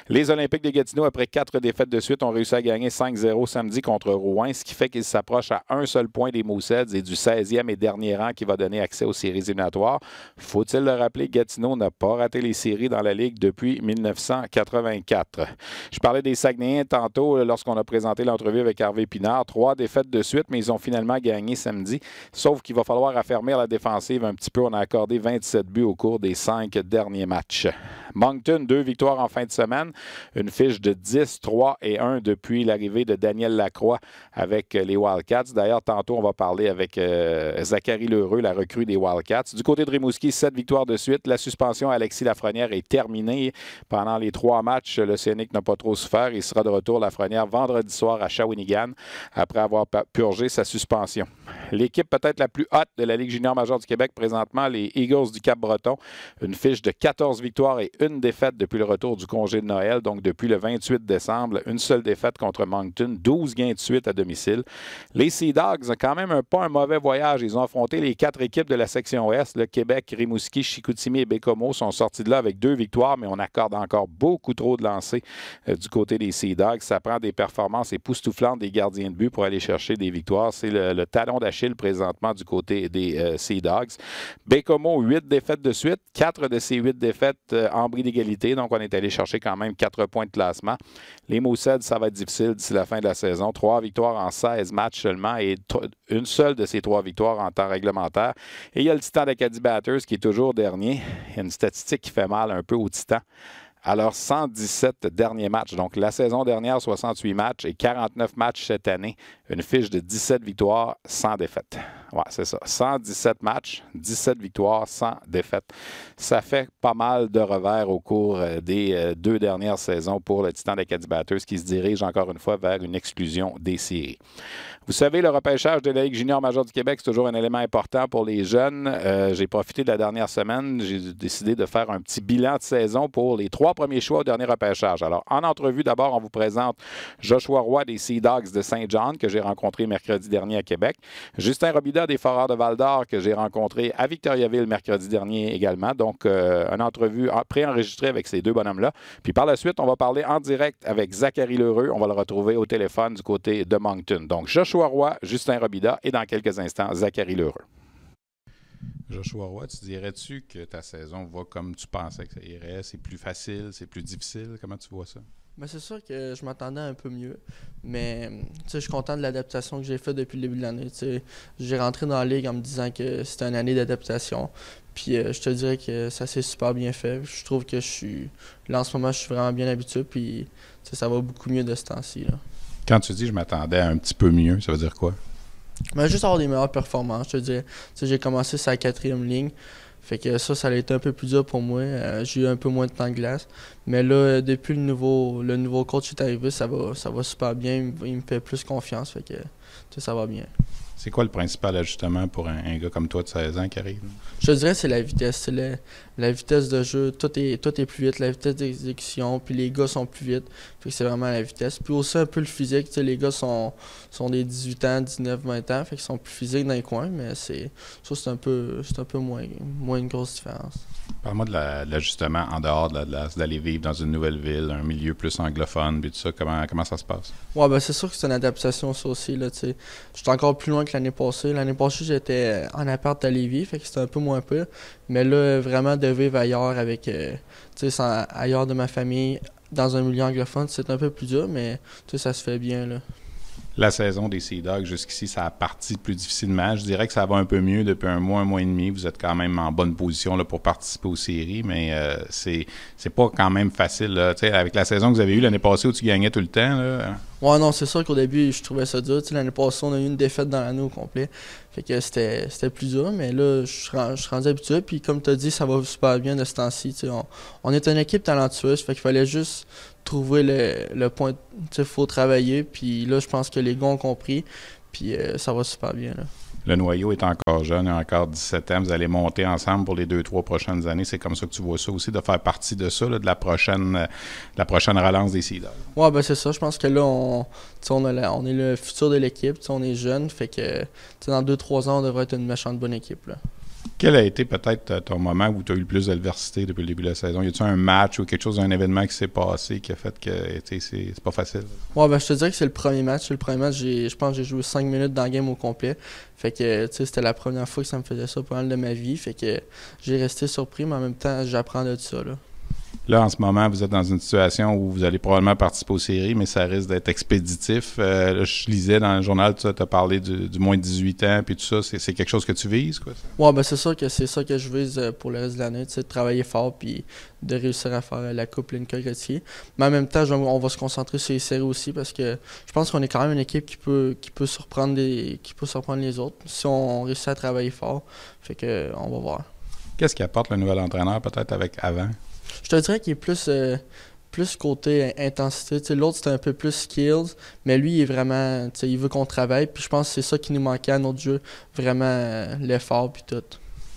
Les Olympiques de Gatineau, après 4 défaites de suite, ont réussi à gagner 5-0 samedi contre Rouen, ce qui fait qu'ils s'approchent à un seul point des Mooseheads et du 16e et dernier rang qui va donner accès aux séries éliminatoires. Faut-il le rappeler, Gatineau n'a pas raté les séries dans la Ligue depuis 1984. Je parlais des Saguenayens tantôt lorsqu'on a présenté l'entrevue avec Harvey Pinard. 3 défaites de suite, mais ils ont finalement gagné samedi. Sauf qu'il va falloir affermir la défensive un petit peu. On a accordé 27 buts au cours des 5 derniers matchs. Moncton, 2 victoires en fin de semaine. Une fiche de 10, 3 et 1 depuis l'arrivée de Daniel Lacroix avec les Wildcats. D'ailleurs, tantôt, on va parler avec Zachary Lheureux, la recrue des Wildcats. Du côté de Rimouski, 7 victoires de suite. La suspension à Alexis Lafrenière est terminée. Pendant les 3 matchs, l'Océanique n'a pas trop souffert. Il sera de retour, Lafrenière, vendredi soir à Shawinigan après avoir purgé sa suspension. L'équipe peut-être la plus haute de la Ligue junior majeure du Québec présentement, les Eagles du Cap-Breton. Une fiche de 14 victoires et une défaite depuis le retour du congé de Noël, donc depuis le 28 décembre. Une seule défaite contre Moncton, 12 gains de suite à domicile. Les Sea Dogs ont quand même pas un mauvais voyage. Ils ont affronté les 4 équipes de la section Ouest. Le Québec, Rimouski, Chicoutimi et Bécomo sont sortis de là avec 2 victoires, mais on accorde encore beaucoup trop de lancers du côté des Sea Dogs. Ça prend des performances époustouflantes des gardiens de but pour aller chercher des victoires. C'est le talon d'Achille présentement du côté des Sea Dogs. Bécomo, 8 défaites de suite. 4 de ces 8 défaites en bris d'égalité. Donc, on est allé chercher quand même 4 points de classement. Les Mooseheads, ça va être difficile d'ici la fin de la saison. 3 victoires en 16 matchs seulement et une seule de ces 3 victoires en temps réglementaire. Et il y a le Titan d'Acadie Batters qui est toujours dernier. Il y a une statistique qui fait mal un peu au Titan. Alors, 117 derniers matchs. Donc, la saison dernière, 68 matchs et 49 matchs cette année. Une fiche de 17 victoires, 100 défaites. Ouais, c'est ça. 117 matchs, 17 victoires, 100 défaites. Ça fait pas mal de revers au cours des 2 dernières saisons pour le Titan d'Acadie Batters qui se dirige encore une fois vers une exclusion des séries. Vous savez, le repêchage de la Ligue junior majeure du Québec, c'est toujours un élément important pour les jeunes. J'ai profité de la dernière semaine. J'ai décidé de faire un petit bilan de saison pour les 3 premiers choix au dernier repêchage. Alors, en entrevue, d'abord, on vous présente Joshua Roy des Sea Dogs de Saint-John, que j'ai rencontré mercredi dernier à Québec. Justin Robida des Foreurs de Val-d'Or, que j'ai rencontré à Victoriaville mercredi dernier également. Donc, une entrevue préenregistrée avec ces 2 bonhommes-là. Puis par la suite, on va parler en direct avec Zachary Lheureux. On va le retrouver au téléphone du côté de Moncton. Donc, Joshua Roy, Justin Robida et dans quelques instants, Zachary Lheureux. Joshua Roy, tu dirais-tu que ta saison va comme tu pensais que ça irait? C'est plus facile, c'est plus difficile? Comment tu vois ça? Ben, c'est sûr que je m'attendais un peu mieux, mais je suis content de l'adaptation que j'ai faite depuis le début de l'année. J'ai rentré dans la Ligue en me disant que c'était une année d'adaptation, puis je te dirais que ça s'est super bien fait. Je trouve que là en ce moment, je suis vraiment bien habitué, puis ça va beaucoup mieux de ce temps-ci. Là. Quand tu dis je m'attendais à un petit peu mieux, ça veut dire quoi? Ben, juste avoir des meilleures performances, je te dirais. J'ai commencé sur la 4e ligne. Fait que ça a été un peu plus dur pour moi. J'ai eu un peu moins de temps de glace. Mais là, depuis le nouveau coach est arrivé, ça va super bien. Il me fait plus confiance. Fait que ça va bien. C'est quoi le principal ajustement pour un gars comme toi de 16 ans qui arrive? Je dirais que c'est la vitesse. La vitesse de jeu, tout est plus vite. La vitesse d'exécution, puis les gars sont plus vite. Fait que c'est vraiment la vitesse. Puis aussi un peu le physique. Les gars sont des 18 ans, 19, 20 ans. Fait qu'ils sont plus physiques dans les coins, mais c'est un peu moins une grosse différence. Parle-moi de l'ajustement en dehors d'aller vivre dans une nouvelle ville, un milieu plus anglophone, puis tout ça. Comment ça se passe? Ouais, ben c'est sûr que c'est une adaptation, ça aussi, là, tu sais. J'étais encore plus loin que l'année passée. L'année passée, j'étais en appart à Lévis, fait que c'était un peu moins pire. Mais là, vraiment, de vivre ailleurs avec, tu sais, ailleurs de ma famille, dans un milieu anglophone, c'est un peu plus dur, mais, tu sais, ça se fait bien, là. La saison des Sea Dogs, jusqu'ici, ça a parti plus difficilement. Je dirais que ça va un peu mieux depuis un mois et demi. Vous êtes quand même en bonne position là, pour participer aux séries, mais c'est pas quand même facile. Là. Avec la saison que vous avez eue l'année passée où tu gagnais tout le temps. Là. Ouais, non, c'est sûr qu'au début, je trouvais ça dur. Tu sais, l'année passée, on a eu une défaite dans l'année au complet. Fait que c'était plus dur, mais là, je suis rendu habitué. Puis comme tu as dit, ça va super bien de ce temps-ci. Tu sais, on est une équipe talentueuse, fait qu'il fallait juste trouver le point. Tu sais, faut travailler. Puis là, je pense que les gars ont compris. Puis ça va super bien, là. Le noyau est encore jeune, il a encore 17 ans. Vous allez monter ensemble pour les 2-3 prochaines années. C'est comme ça que tu vois ça aussi, de faire partie de ça, là, de la prochaine relance des Sea Dogs. Ouais, ben c'est ça. Je pense que là, on est le futur de l'équipe. On est jeune. Fait que dans 2-3 ans, on devrait être une méchante bonne équipe, là. Quel a été peut-être ton moment où tu as eu le plus d'adversité depuis le début de la saison? Y a-t-il un match ou quelque chose, un événement qui s'est passé qui a fait que c'est pas facile? Ouais, ben je te dirais que c'est le premier match. Le premier match, je pense que j'ai joué 5 minutes dans le game au complet. Fait que, tu sais, c'était la première fois que ça me faisait ça pendant de ma vie. Fait que j'ai resté surpris, mais en même temps, j'apprends de ça, là. Là, en ce moment, vous êtes dans une situation où vous allez probablement participer aux séries, mais ça risque d'être expéditif. Là, je lisais dans le journal, tu as parlé du moins de 18 ans, puis tout ça. C'est quelque chose que tu vises, quoi? Ça? Ouais, ben c'est sûr que c'est ça que je vise pour le reste de l'année, tu sais, de travailler fort puis de réussir à faire la Coupe Lincoln Gauthier. Mais en même temps, on va se concentrer sur les séries aussi parce que je pense qu'on est quand même une équipe qui peut surprendre les autres si on réussit à travailler fort. Fait que on va voir. Qu'est-ce qui apporte le nouvel entraîneur, peut-être avec avant? Je te dirais qu'il est plus côté intensité. Tu sais, l'autre, c'était un peu plus skills, mais lui, il est vraiment, tu sais, il veut qu'on travaille. Puis je pense que c'est ça qui nous manquait à notre jeu, vraiment l'effort puis tout.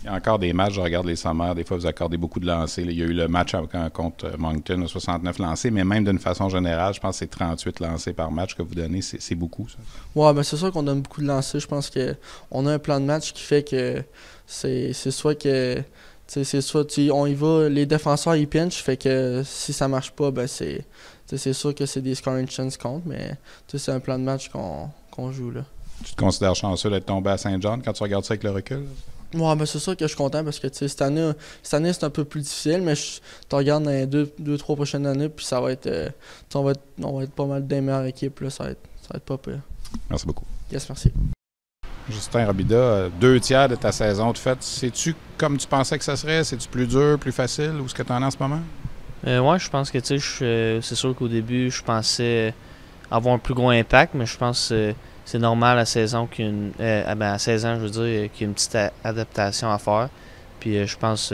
Il y a encore des matchs, je regarde les sommaires, des fois vous accordez beaucoup de lancers. Là, il y a eu le match contre Moncton, 69 lancés, mais même d'une façon générale, je pense que c'est 38 lancés par match que vous donnez, c'est beaucoup ça. Ouais, ben c'est sûr qu'on donne beaucoup de lancers. Je pense qu'on a un plan de match qui fait que c'est soit que c'est soit on y va, les défenseurs ils pinchent, fait que si ça marche pas, ben c'est sûr que c'est des scoring chances compte, mais c'est un plan de match qu'on joue là. Tu te considères chanceux d'être tombé à Saint-John quand tu regardes ça avec le recul? Ouais, ben c'est sûr que je suis content parce que cette année c'est un peu plus difficile, mais tu regardes dans les 2-3 prochaines années, puis ça va être on va être pas mal des meilleures équipes là, ça va être pas pire. Merci beaucoup. Yes, merci. Justin Robida, 2 tiers de ta saison de fait, sais-tu comme tu pensais que ça serait? C'est-tu plus dur, plus facile? Où est-ce que tu en es en ce moment? Ouais, je pense que c'est sûr qu'au début, je pensais avoir un plus gros impact, mais je pense que c'est normal à 16 ans à 16 ans, je veux dire, qu'il y a une petite adaptation à faire. Puis je pense,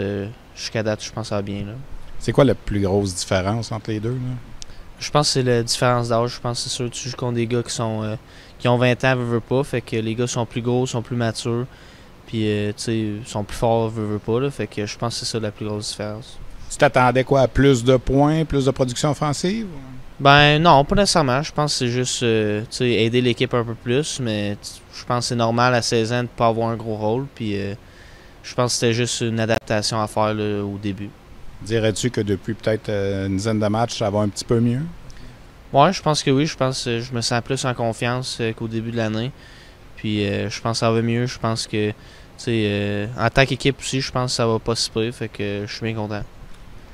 jusqu'à date, je pense que ça va bien. Là. C'est quoi la plus grosse différence entre les deux? Là? Je pense que c'est la différence d'âge. Je pense que c'est sûr que tu joues contre des gars qui ont 20 ans, veulent pas. Fait que les gars sont plus gros, sont plus matures. Puis, tu sais, sont plus forts, veulent pas. Là, fait que je pense que c'est ça la plus grosse différence. Tu t'attendais quoi? À plus de points, plus de production offensive? Ben non, pas nécessairement. Je pense que c'est juste aider l'équipe un peu plus. Mais je pense que c'est normal à 16 ans de ne pas avoir un gros rôle. Puis, je pense que c'était juste une adaptation à faire là, au début. Dirais-tu que depuis peut-être une dizaine de matchs, ça va un petit peu mieux? Ouais, je pense que oui. Je pense que je me sens plus en confiance qu'au début de l'année. Puis je pense que ça va mieux. Je pense que en tant qu'équipe aussi, je pense que ça va pas si pire. Fait que je suis bien content.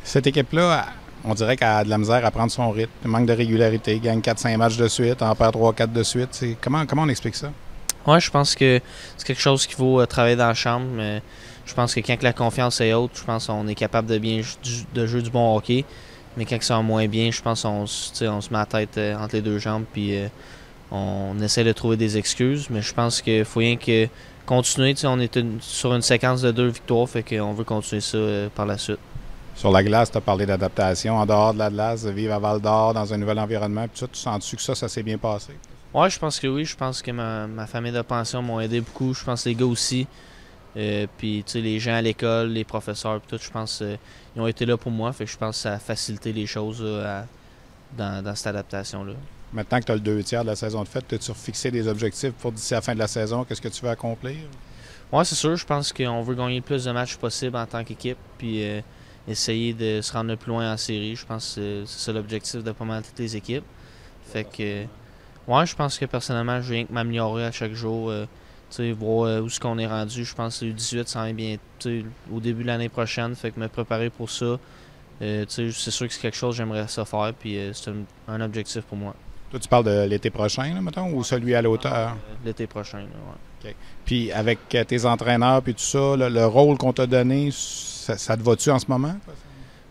Cette équipe-là, on dirait qu'elle a de la misère à prendre son rythme. Il manque de régularité. Il gagne 4-5 matchs de suite, en perd 3-4 de suite. Comment on explique ça? Ouais, je pense que c'est quelque chose qu'il faut travailler dans la chambre. Mais je pense que quand la confiance est haute, je pense qu'on est capable de jouer du bon hockey. Mais quand ça va moins bien, je pense qu'on se met la tête entre les deux jambes puis on essaie de trouver des excuses. Mais je pense qu'il faut rien que continuer. On est sur une séquence de 2 victoires, fait qu'on veut continuer ça par la suite. Sur la glace, tu as parlé d'adaptation. En dehors de la glace, de vivre à Val-d'Or dans un nouvel environnement, puis ça, tu sens-tu que ça s'est bien passé? Ouais, je pense que oui. Je pense que ma famille de pension m'ont aidé beaucoup. Je pense que les gars aussi. Puis, tu sais, les gens à l'école, les professeurs, puis tout, je pense ils ont été là pour moi. Fait que je pense que ça a facilité les choses dans cette adaptation-là. Maintenant que tu as le 2 tiers de la saison de fête, as-tu refixé des objectifs pour d'ici à la fin de la saison? Qu'est-ce que tu veux accomplir? Ouais, c'est sûr. Je pense qu'on veut gagner le plus de matchs possible en tant qu'équipe, puis essayer de se rendre le plus loin en série. Je pense que c'est ça l'objectif de pas mal toutes les équipes. Fait que, ouais, je pense que personnellement, je viens que m'améliorer à chaque jour. Voir où est-ce qu'on est rendu. Je pense que le 18 ça va bien au début de l'année prochaine. Fait que me préparer pour ça. C'est sûr que c'est quelque chose que j'aimerais ça faire. Puis c'est un objectif pour moi. Toi, tu parles de l'été prochain, là, mettons, ou celui à l'automne? L'été prochain, là, ouais. Okay. Puis avec tes entraîneurs puis tout ça, le rôle qu'on t'a donné, ça te va-tu en ce moment?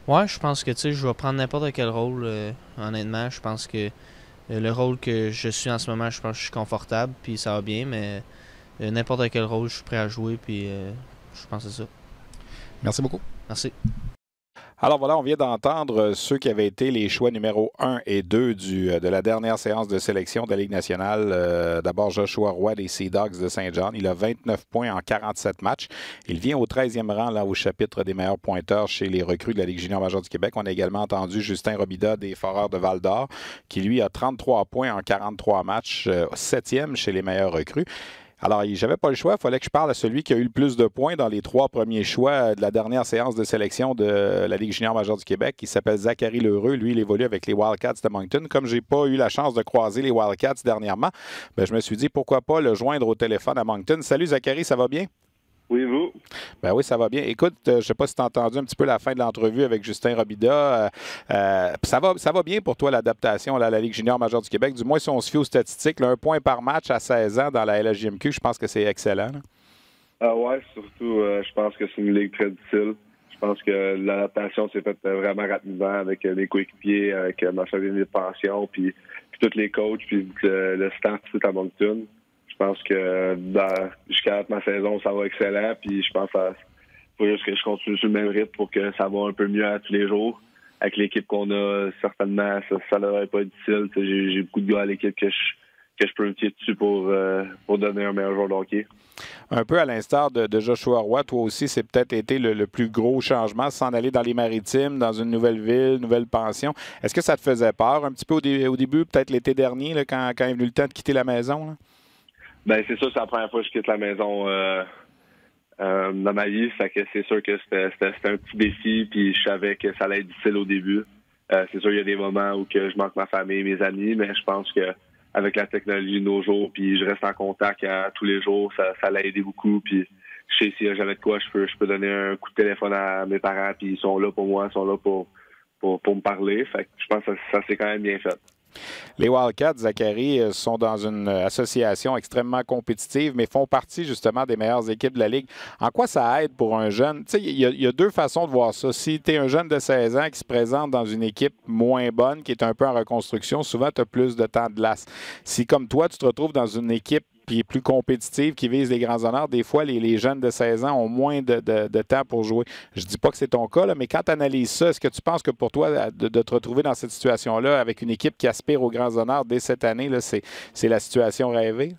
Ouais, je pense que je vais prendre n'importe quel rôle, honnêtement. Je pense que le rôle que je suis en ce moment, je pense que je suis confortable, puis ça va bien, mais n'importe quel rôle, je suis prêt à jouer, puis je pense que c'est ça. Merci beaucoup. Merci. Alors voilà, on vient d'entendre ceux qui avaient été les choix numéro 1 et 2 de la dernière séance de sélection de la Ligue nationale. D'abord, Joshua Roy des Sea Dogs de Saint-John. Il a 29 points en 47 matchs. Il vient au 13e rang là, au chapitre des meilleurs pointeurs chez les recrues de la Ligue junior majeure du Québec. On a également entendu Justin Robida des Foreurs de Val-d'Or, qui lui a 33 points en 43 matchs, 7e chez les meilleurs recrues. Alors, j'avais pas le choix. Il fallait que je parle à celui qui a eu le plus de points dans les 3 premiers choix de la dernière séance de sélection de la Ligue junior majeure du Québec. Il s'appelle Zachary Lheureux. Lui, il évolue avec les Wildcats de Moncton. Comme j'ai pas eu la chance de croiser les Wildcats dernièrement, je me suis dit pourquoi pas le joindre au téléphone à Moncton. Salut Zachary, ça va bien? Oui, vous? Ben oui, ça va bien. Écoute, je ne sais pas si tu as entendu un petit peu la fin de l'entrevue avec Justin Robida. Ça va bien pour toi, l'adaptation à la Ligue junior majeure du Québec. Du moins, si on se fie aux statistiques, là, 1 point par match à 16 ans dans la LHJMQ, je pense que c'est excellent. Oui, surtout, je pense que c'est une ligue très difficile. Je pense que l'adaptation s'est faite vraiment rapidement avec les coéquipiers, avec ma famille de pension, puis tous les coachs, puis le staff tout à Moncton. Je pense que jusqu'à ma saison, ça va excellent. Puis je pense qu'il faut juste que je continue sur le même rythme pour que ça va un peu mieux à tous les jours. Avec l'équipe qu'on a, certainement, ça ne devrait pas être difficile. J'ai beaucoup de gars à l'équipe que je peux me tirer dessus pour donner un meilleur joueur de hockey. Un peu à l'instar de Joshua Roy, toi aussi, c'est peut-être été le plus gros changement, s'en aller dans les Maritimes, dans une nouvelle ville, nouvelle pension. Est-ce que ça te faisait peur un petit peu au début, peut-être l'été dernier, là, quand il est venu le temps de quitter la maison? Là? Ben c'est sûr, c'est la première fois que je quitte la maison dans ma vie. Fait que c'est sûr que c'était un petit défi, puis je savais que ça allait être difficile au début. C'est sûr, il y a des moments où que je manque ma famille, mes amis, mais je pense que avec la technologie de nos jours, puis je reste en contact tous les jours, ça l'a aidé beaucoup. Puis je sais s'il n'y a jamais de quoi, je peux donner un coup de téléphone à mes parents, puis ils sont là pour moi, ils sont là pour me parler. Fait que je pense que ça s'est quand même bien fait. Les Wildcats, Zachary, sont dans une association extrêmement compétitive, mais font partie justement des meilleures équipes de la Ligue. En quoi ça aide pour un jeune? Tu sais, il y a 2 façons de voir ça. Si tu es un jeune de 16 ans qui se présente dans une équipe moins bonne, qui est un peu en reconstruction, souvent tu as plus de temps de glace. Si, comme toi, tu te retrouves dans une équipe qui est plus compétitive, qui vise les grands honneurs, des fois, les jeunes de 16 ans ont moins de temps pour jouer. Je dis pas que c'est ton cas, là, mais quand tu analyses ça, est-ce que tu penses que pour toi, de te retrouver dans cette situation-là avec une équipe qui aspire aux grands honneurs dès cette année, là, c'est la situation rêvée?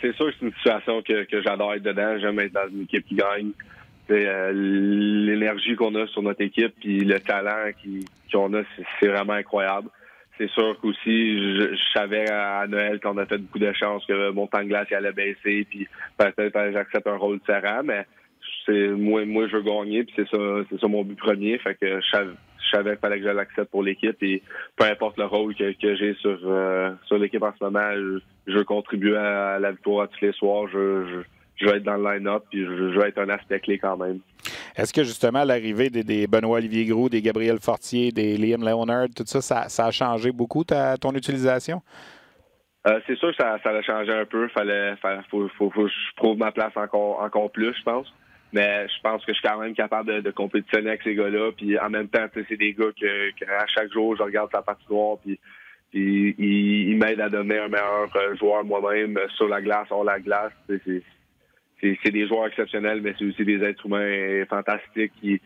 C'est sûr que c'est une situation que j'adore être dedans. J'aime être dans une équipe qui gagne. L'énergie qu'on a sur notre équipe puis le talent qu'on a, c'est vraiment incroyable. C'est sûr qu'aussi, je savais à Noël qu'on a fait beaucoup de chances que mon temps de glace allait baisser, puis peut-être j'accepte un rôle différent, mais moi je veux gagner, puis c'est ça mon but premier. Fait que je savais qu'il fallait que je l'accepte pour l'équipe, et peu importe le rôle que j'ai sur l'équipe en ce moment, je veux contribuer à la victoire tous les soirs. Je veux être dans le line-up, puis je veux être un aspect clé quand même. Est-ce que justement l'arrivée des Benoît-Olivier Groux, des Gabriel Fortier, des Liam Leonard, tout ça, ça a changé beaucoup ton utilisation? C'est sûr que ça a changé un peu. Faut que je prouve ma place encore plus, je pense. Mais je pense que je suis quand même capable de compétitionner avec ces gars-là. Puis en même temps, c'est des gars que à chaque jour, je regarde sa patinoire, puis ils m'aident à devenir un meilleur joueur moi-même sur la glace, hors la glace. C'est des joueurs exceptionnels, mais c'est aussi des êtres humains fantastiques qui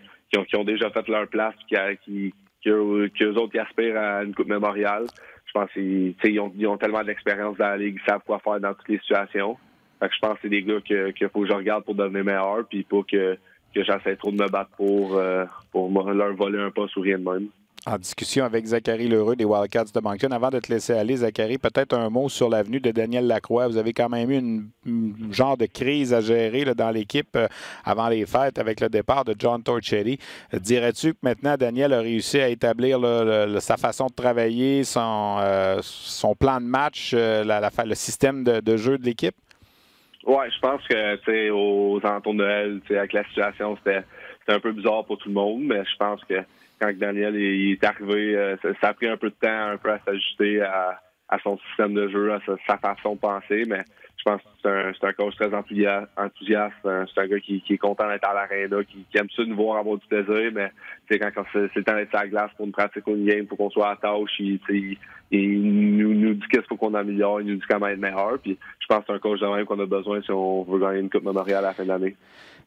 ont déjà fait leur place, qu'eux autres qui aspirent à une coupe mémoriale. Je pense qu'ils ont tellement d'expérience dans la Ligue, ils savent quoi faire dans toutes les situations. Fait que je pense que c'est des gars qu'il faut que je regarde pour devenir meilleur, puis pas que j'essaie trop de me battre pour leur voler un poste ou rien de même. En discussion avec Zachary Lheureux des Wildcats de Moncton. Avant de te laisser aller, Zachary, peut-être un mot sur l'avenue de Daniel Lacroix. Vous avez quand même eu une genre de crise à gérer là, dans l'équipe avant les fêtes avec le départ de John Torchetti. Dirais-tu que maintenant Daniel a réussi à établir sa façon de travailler, son plan de match, le système de jeu de l'équipe? Oui, je pense que aux alentours de Noël, avec la situation, c'était un peu bizarre pour tout le monde, mais je pense que quand Daniel il est arrivé, ça a pris un peu de temps un peu à s'ajuster à son système de jeu, à sa façon de penser, mais je pense que c'est un coach très enthousiaste. C'est un gars qui est content d'être à l'aréna, qui aime ça nous voir avoir du plaisir, mais quand c'est le temps d'être sur la glace pour une pratique ou une game, pour qu'on soit à tâche, il nous dit qu'est-ce qu'il faut qu'on améliore, il nous dit comment être meilleur, puis je pense que c'est un coach de même qu'on a besoin si on veut gagner une Coupe Memorial à la fin de l'année.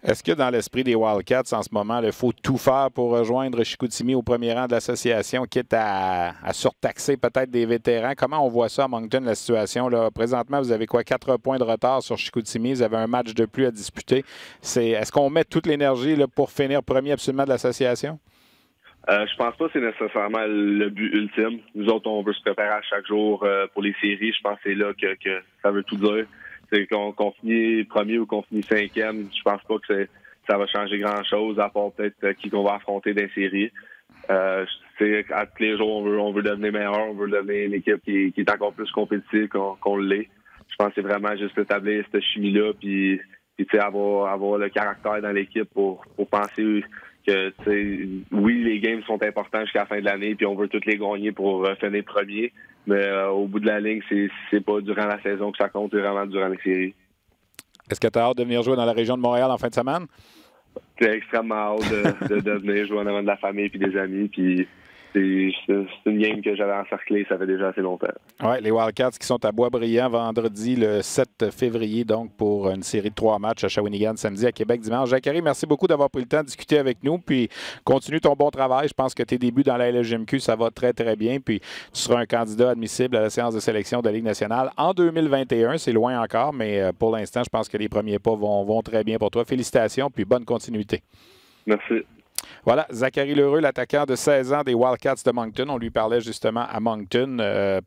Est-ce que dans l'esprit des Wildcats, en ce moment, il faut tout faire pour rejoindre Chicoutimi au premier rang de l'association, quitte à surtaxer peut-être des vétérans? Comment on voit ça à Moncton, la situation? Là? Présentement, vous avez 4 points de retard sur Chicoutimi. Vous avez un match de plus à disputer. Est-ce qu'on met toute l'énergie là, pour finir premier absolument de l'association? Je pense pas que c'est nécessairement le but ultime. Nous autres, on veut se préparer à chaque jour pour les séries. Je pense que c'est là que ça veut tout dire. C'est qu'on finit premier ou qu'on finit 5e, je pense pas que ça va changer grand-chose, à part peut-être qui qu'on va affronter dans les séries. À tous les jours, on veut devenir meilleur, on veut devenir une équipe qui est encore plus compétitive qu'on l'est. Je pense que c'est vraiment juste établir cette chimie-là, puis avoir le caractère dans l'équipe pour penser que oui, les games sont importants jusqu'à la fin de l'année, puis on veut tous les gagner pour finir premier. Mais au bout de la ligne, c'est pas durant la saison que ça compte, c'est vraiment durant les séries. Est-ce que tu as hâte de venir jouer dans la région de Montréal en fin de semaine? J'ai extrêmement hâte de venir jouer en avant de la famille et des amis. Puis c'est une game que j'avais encerclée, ça fait déjà assez longtemps. Oui, les Wildcats qui sont à Boisbriand vendredi le 7 février, donc pour une série de 3 matchs à Shawinigan samedi, à Québec dimanche. Zachary, merci beaucoup d'avoir pris le temps de discuter avec nous, puis continue ton bon travail. Je pense que tes débuts dans la LGMQ, ça va très, très bien, puis tu seras un candidat admissible à la séance de sélection de la Ligue nationale en 2021. C'est loin encore, mais pour l'instant, je pense que les premiers pas vont très bien pour toi. Félicitations, puis bonne continuité. Merci. Voilà, Zachary Lheureux, l'attaquant de 16 ans des Wildcats de Moncton. On lui parlait justement à Moncton.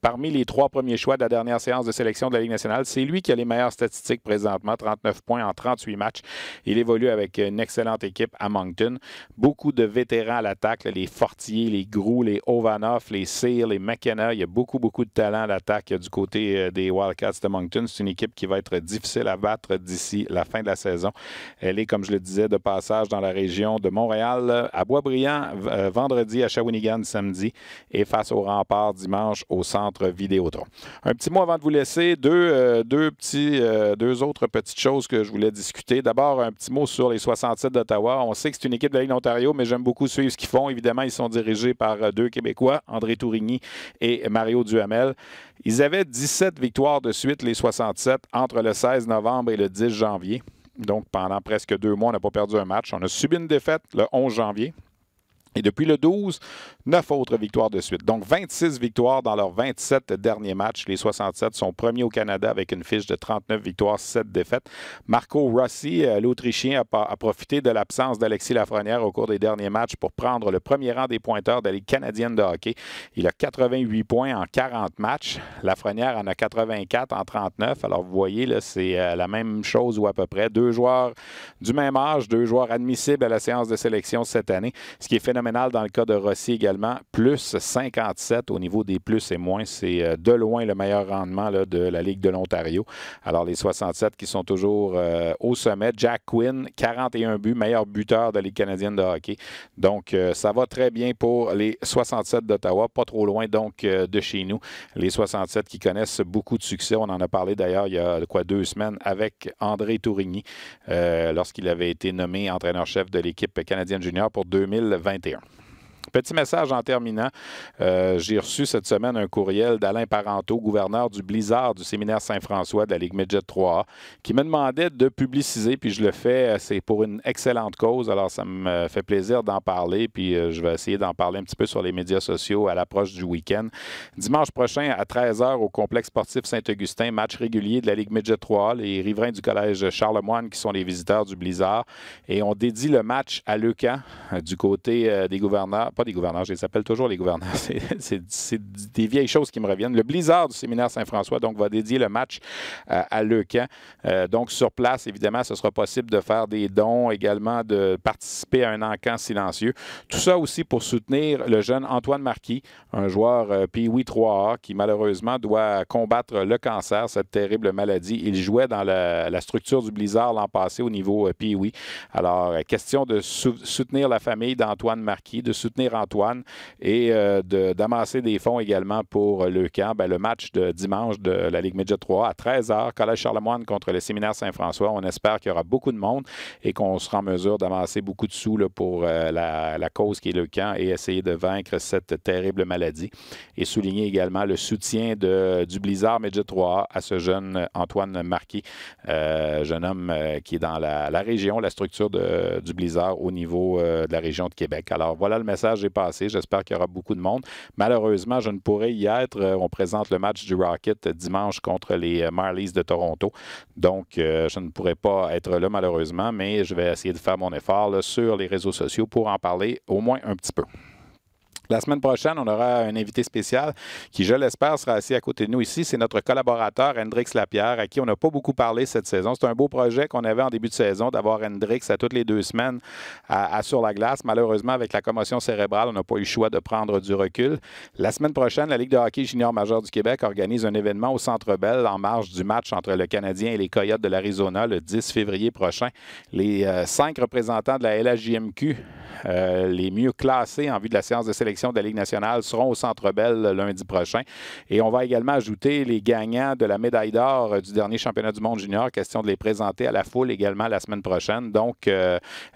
Parmi les 3 premiers choix de la dernière séance de sélection de la Ligue nationale, c'est lui qui a les meilleures statistiques présentement, 39 points en 38 matchs. Il évolue avec une excellente équipe à Moncton. Beaucoup de vétérans à l'attaque, les Fortier, les Groux, les Ovanov, les Sear, les McKenna. Il y a beaucoup de talent à l'attaque du côté des Wildcats de Moncton. C'est une équipe qui va être difficile à battre d'ici la fin de la saison. Elle est, comme je le disais, de passage dans la région de Montréal, à Boisbriand vendredi, à Shawinigan samedi et face au Rempart dimanche au centre Vidéotron. Un petit mot avant de vous laisser, deux autres petites choses que je voulais discuter. D'abord, un petit mot sur les 67 d'Ottawa. On sait que c'est une équipe de la Ligue d'Ontario, mais j'aime beaucoup suivre ce qu'ils font. Évidemment, ils sont dirigés par 2 Québécois, André Tourigny et Mario Duhamel. Ils avaient 17 victoires de suite, les 67, entre le 16 novembre et le 10 janvier. Donc, pendant presque 2 mois, on n'a pas perdu un match. On a subi une défaite le 11 janvier. Et depuis le 12, 9 autres victoires de suite. Donc, 26 victoires dans leurs 27 derniers matchs. Les 67 sont premiers au Canada avec une fiche de 39 victoires, 7 défaites. Marco Rossi, l'Autrichien, a profité de l'absence d'Alexis Lafrenière au cours des derniers matchs pour prendre le premier rang des pointeurs de la Ligue canadienne de hockey. Il a 88 points en 40 matchs. Lafrenière en a 84 en 39. Alors, vous voyez, là, c'est la même chose ou à peu près. 2 joueurs du même âge, 2 joueurs admissibles à la séance de sélection cette année. Ce qui est phénoménal dans le cas de Rossi également, plus 57 au niveau des plus et moins. C'est de loin le meilleur rendement là, de la Ligue de l'Ontario. Alors, les 67 qui sont toujours au sommet. Jack Quinn, 41 buts, meilleur buteur de la Ligue canadienne de hockey. Donc, ça va très bien pour les 67 d'Ottawa. Pas trop loin, donc, de chez nous. Les 67 qui connaissent beaucoup de succès. On en a parlé d'ailleurs il y a 2 semaines avec André Tourigny lorsqu'il avait été nommé entraîneur-chef de l'équipe canadienne junior pour 2021. Petit message en terminant. J'ai reçu cette semaine un courriel d'Alain Parenteau, gouverneur du Blizzard du séminaire Saint-François de la Ligue Midget 3A, qui me demandait de publiciser, puis je le fais, c'est pour une excellente cause, alors ça me fait plaisir d'en parler, puis je vais essayer d'en parler un petit peu sur les médias sociaux à l'approche du week-end. Dimanche prochain, à 13h, au complexe sportif Saint-Augustin, match régulier de la Ligue Midget 3A, les riverains du collège Charlemagne qui sont les visiteurs du Blizzard, et on dédie le match à Leucan du côté des gouverneurs, pas des gouverneurs, je les appelle toujours les gouverneurs. C'est des vieilles choses qui me reviennent. Le Blizzard du Séminaire Saint-François donc, va dédier le match à Leucan. Donc, sur place, évidemment, ce sera possible de faire des dons, également de participer à un encan silencieux. Tout ça aussi pour soutenir le jeune Antoine Marquis, un joueur Pee-Wee 3A qui, malheureusement, doit combattre le cancer, cette terrible maladie. Il jouait dans la structure du Blizzard l'an passé au niveau Pee-Wee. Alors, question de soutenir la famille d'Antoine Marquis, de soutenir Antoine et d'amasser des fonds également pour Leucan. Le match de dimanche de la Ligue Midget 3 à 13h, Collège Charlemagne contre le Séminaire Saint-François. On espère qu'il y aura beaucoup de monde et qu'on sera en mesure d'amasser beaucoup de sous là, pour la cause qui est Leucan et essayer de vaincre cette terrible maladie. Et souligner également le soutien du Blizzard Midget 3A à ce jeune Antoine Marquis, jeune homme qui est dans la région, la structure du Blizzard au niveau de la région de Québec. Alors voilà, le message est passé. J'espère qu'il y aura beaucoup de monde. Malheureusement, je ne pourrai y être. On présente le match du Rocket dimanche contre les Marlies de Toronto. Donc, je ne pourrai pas être là malheureusement, mais je vais essayer de faire mon effort là, sur les réseaux sociaux pour en parler au moins un petit peu. La semaine prochaine, on aura un invité spécial qui, je l'espère, sera assis à côté de nous ici. C'est notre collaborateur Hendrix Lapierre, à qui on n'a pas beaucoup parlé cette saison. C'est un beau projet qu'on avait en début de saison, d'avoir Hendrix à toutes les 2 semaines sur la glace. Malheureusement, avec la commotion cérébrale, on n'a pas eu le choix de prendre du recul. La semaine prochaine, la Ligue de hockey junior majeur du Québec organise un événement au Centre Bell en marge du match entre le Canadien et les Coyotes de l'Arizona le 10 février prochain. Les 5 représentants de la LHJMQ, les mieux classés en vue de la séance de sélection de la Ligue nationale seront au Centre Bell lundi prochain. Et on va également ajouter les gagnants de la médaille d'or du dernier championnat du monde junior. Question de les présenter à la foule également la semaine prochaine. Donc,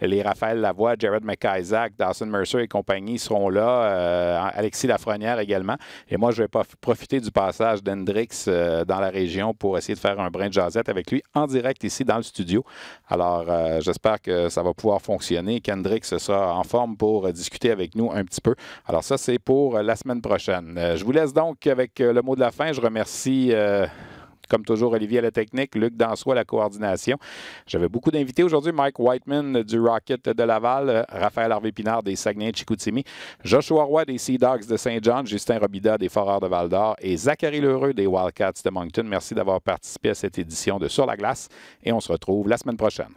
les Raphaël Lavoie, Jared McIsaac, Dawson Mercer et compagnie seront là. Alexis Lafrenière également. Et moi, je vais profiter du passage d'Hendrix dans la région pour essayer de faire un brin de jasette avec lui en direct ici dans le studio. Alors, j'espère que ça va pouvoir fonctionner, qu'Hendrix sera en forme pour discuter avec nous un petit peu. Alors ça, c'est pour la semaine prochaine. Je vous laisse donc avec le mot de la fin. Je remercie, comme toujours, Olivier à la technique, Luc Dansois à la coordination. J'avais beaucoup d'invités aujourd'hui. Mike Whiteman du Rocket de Laval, Raphaël Harvey-Pinard des Saguenay-Chicoutimi, Joshua Roy des Sea Dogs de Saint-John, Justin Robida des Foreurs de Val-d'Or et Zachary Lheureux des Wildcats de Moncton. Merci d'avoir participé à cette édition de Sur la glace et on se retrouve la semaine prochaine.